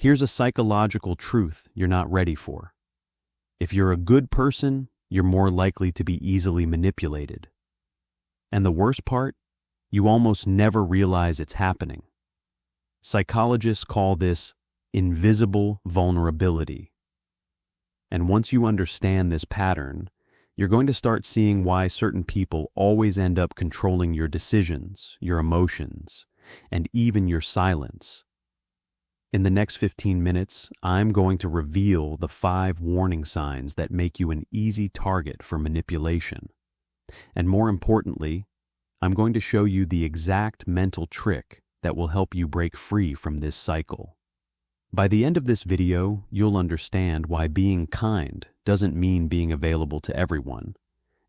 Here's a psychological truth you're not ready for. If you're a good person, you're more likely to be easily manipulated. And the worst part, you almost never realize it's happening. Psychologists call this invisible vulnerability. And once you understand this pattern, you're going to start seeing why certain people always end up controlling your decisions, your emotions, and even your silence. In the next 15 minutes, I'm going to reveal the 5 warning signs that make you an easy target for manipulation. And more importantly, I'm going to show you the exact mental trick that will help you break free from this cycle. By the end of this video, you'll understand why being kind doesn't mean being available to everyone,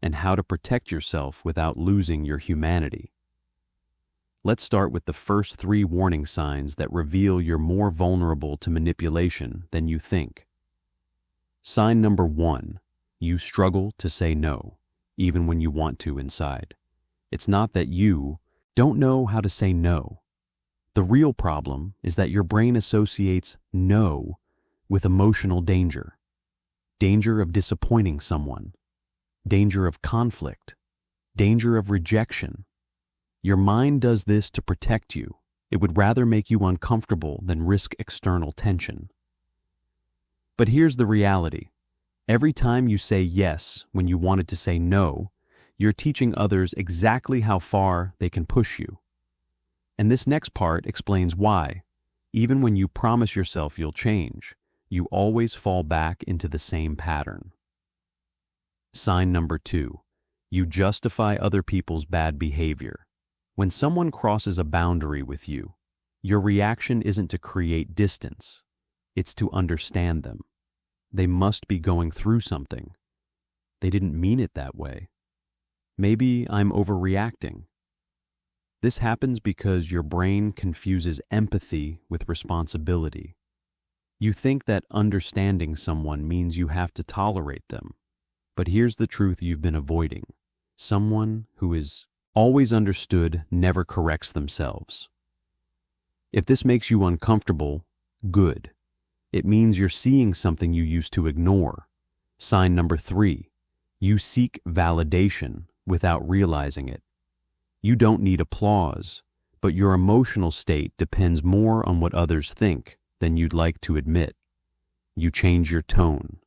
and how to protect yourself without losing your humanity. Let's start with the first 3 warning signs that reveal you're more vulnerable to manipulation than you think. Sign number 1, you struggle to say no, even when you want to inside. It's not that you don't know how to say no. The real problem is that your brain associates no with emotional danger. Danger of disappointing someone, danger of conflict, danger of rejection. Your mind does this to protect you. It would rather make you uncomfortable than risk external tension. But here's the reality. Every time you say yes when you wanted to say no, you're teaching others exactly how far they can push you. And this next part explains why, even when you promise yourself you'll change, you always fall back into the same pattern. Sign number 2, you justify other people's bad behavior. When someone crosses a boundary with you, your reaction isn't to create distance, it's to understand them. They must be going through something. They didn't mean it that way. Maybe I'm overreacting. This happens because your brain confuses empathy with responsibility. You think that understanding someone means you have to tolerate them. But here's the truth you've been avoiding. Someone who is always understood never corrects themselves. If this makes you uncomfortable, good. It means you're seeing something you used to ignore. Sign number 3, you seek validation without realizing it. You don't need applause, but your emotional state depends more on what others think than you'd like to admit. You change your tone.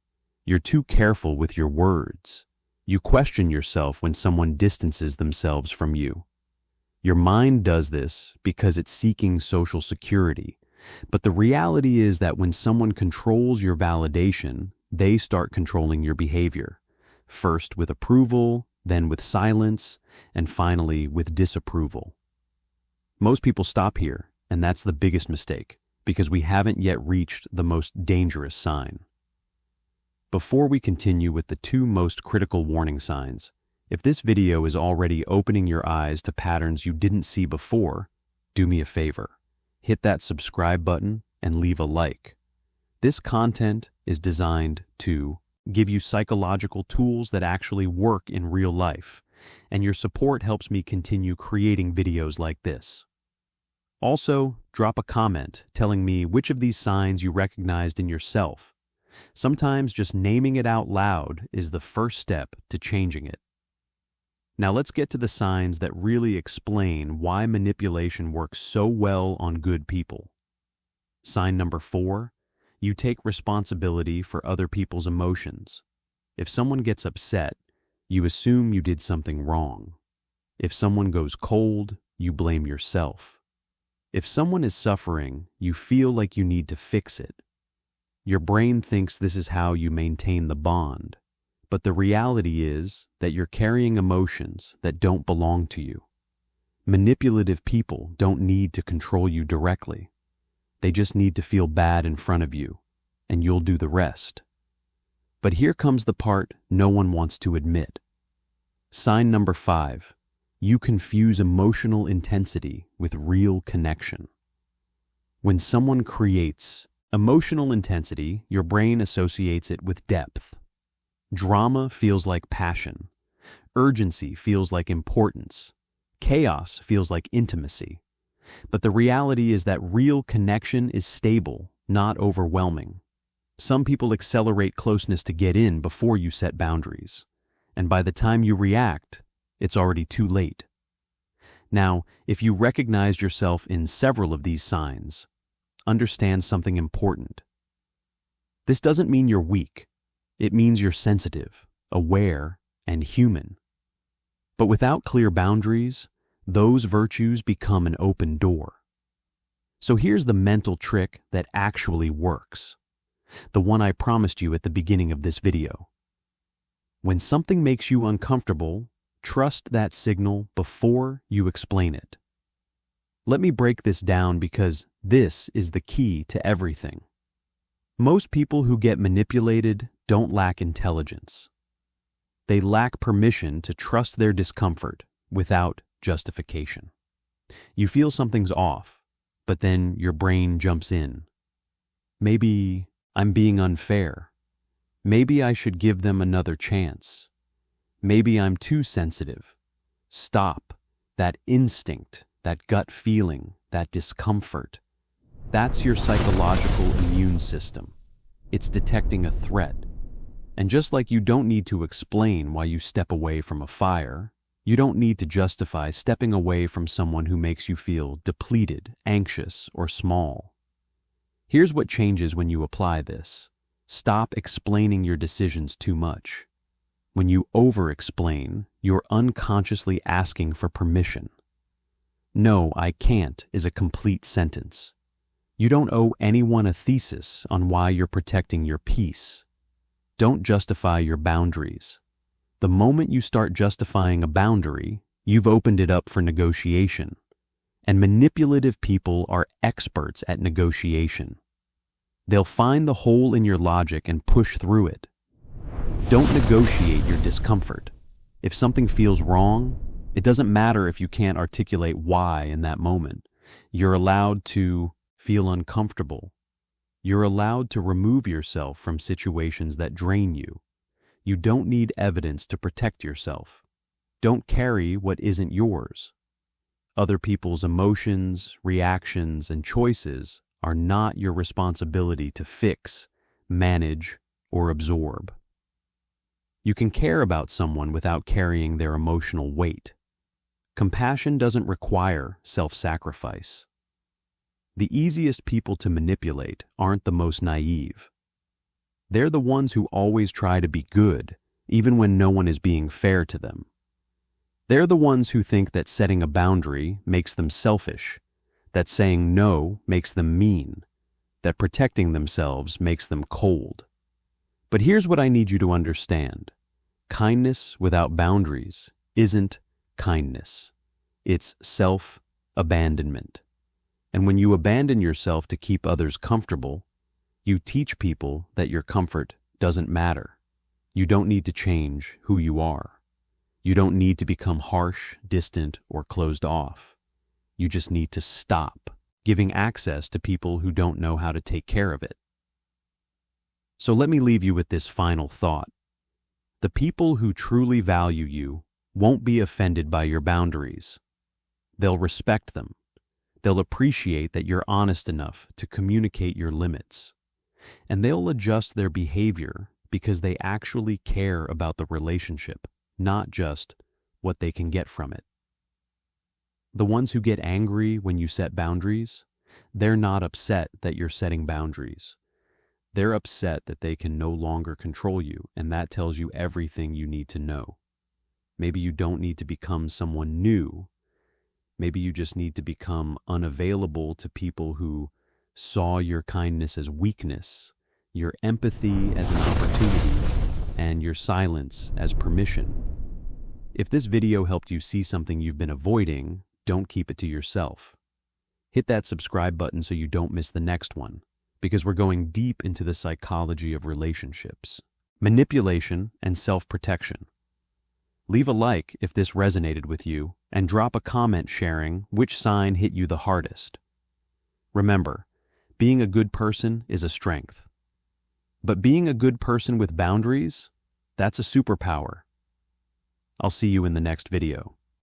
You're too careful with your words. You question yourself when someone distances themselves from you. Your mind does this because it's seeking social security, but the reality is that when someone controls your validation, they start controlling your behavior, first with approval, then with silence, and finally with disapproval. Most people stop here, and that's the biggest mistake, because we haven't yet reached the most dangerous sign. Before we continue with the 2 most critical warning signs, if this video is already opening your eyes to patterns you didn't see before, do me a favor. Hit that subscribe button and leave a like. This content is designed to give you psychological tools that actually work in real life, and your support helps me continue creating videos like this. Also, drop a comment telling me which of these signs you recognized in yourself. Sometimes just naming it out loud is the first step to changing it. Now let's get to the signs that really explain why manipulation works so well on good people. Sign number 4, you take responsibility for other people's emotions. If someone gets upset, you assume you did something wrong. If someone goes cold, you blame yourself. If someone is suffering, you feel like you need to fix it. Your brain thinks this is how you maintain the bond, but the reality is that you're carrying emotions that don't belong to you. Manipulative people don't need to control you directly. They just need to feel bad in front of you, and you'll do the rest. But here comes the part no one wants to admit. Sign number 5, you confuse emotional intensity with real connection. When someone creates emotional intensity, your brain associates it with depth. Drama feels like passion. Urgency feels like importance. Chaos feels like intimacy. But the reality is that real connection is stable not overwhelming. Some people accelerate closeness to get in before you set boundaries, and by the time you react, it's already too late. Now, if you recognize yourself in several of these signs, understand something important. This doesn't mean you're weak. It means you're sensitive, aware, and human. But without clear boundaries, those virtues become an open door. So here's the mental trick that actually works, the one I promised you at the beginning of this video. When something makes you uncomfortable, trust that signal before you explain it. Let me break this down because this is the key to everything. Most people who get manipulated don't lack intelligence. They lack permission to trust their discomfort without justification. You feel something's off, but then your brain jumps in. Maybe I'm being unfair. Maybe I should give them another chance. Maybe I'm too sensitive. Stop. That instinct, that gut feeling, that discomfort. That's your psychological immune system. It's detecting a threat. And just like you don't need to explain why you step away from a fire, you don't need to justify stepping away from someone who makes you feel depleted, anxious, or small. Here's what changes when you apply this. Stop explaining your decisions too much. When you over-explain, you're unconsciously asking for permission. "No, I can't" is a complete sentence. You don't owe anyone a thesis on why you're protecting your peace. Don't justify your boundaries. The moment you start justifying a boundary, you've opened it up for negotiation. And manipulative people are experts at negotiation. They'll find the hole in your logic and push through it. Don't negotiate your discomfort. If something feels wrong, it doesn't matter if you can't articulate why in that moment. You're allowed to feel uncomfortable. You're allowed to remove yourself from situations that drain you. You don't need evidence to protect yourself. Don't carry what isn't yours. Other people's emotions, reactions, and choices are not your responsibility to fix, manage, or absorb. You can care about someone without carrying their emotional weight. Compassion doesn't require self-sacrifice. The easiest people to manipulate aren't the most naive. They're the ones who always try to be good, even when no one is being fair to them. They're the ones who think that setting a boundary makes them selfish, that saying no makes them mean, that protecting themselves makes them cold. But here's what I need you to understand. Kindness without boundaries isn't kindness. It's self-abandonment. And when you abandon yourself to keep others comfortable, you teach people that your comfort doesn't matter. You don't need to change who you are. You don't need to become harsh, distant, or closed off. You just need to stop giving access to people who don't know how to take care of it. So let me leave you with this final thought. The people who truly value you won't be offended by your boundaries. They'll respect them. They'll appreciate that you're honest enough to communicate your limits. And they'll adjust their behavior because they actually care about the relationship, not just what they can get from it. The ones who get angry when you set boundaries, they're not upset that you're setting boundaries. They're upset that they can no longer control you, and that tells you everything you need to know. Maybe you don't need to become someone new. Maybe you just need to become unavailable to people who saw your kindness as weakness, your empathy as an opportunity, and your silence as permission. If this video helped you see something you've been avoiding, don't keep it to yourself. Hit that subscribe button so you don't miss the next one, because we're going deep into the psychology of relationships, manipulation, and self-protection. Leave a like if this resonated with you, and drop a comment sharing which sign hit you the hardest. Remember, being a good person is a strength. But being a good person with boundaries, that's a superpower. I'll see you in the next video.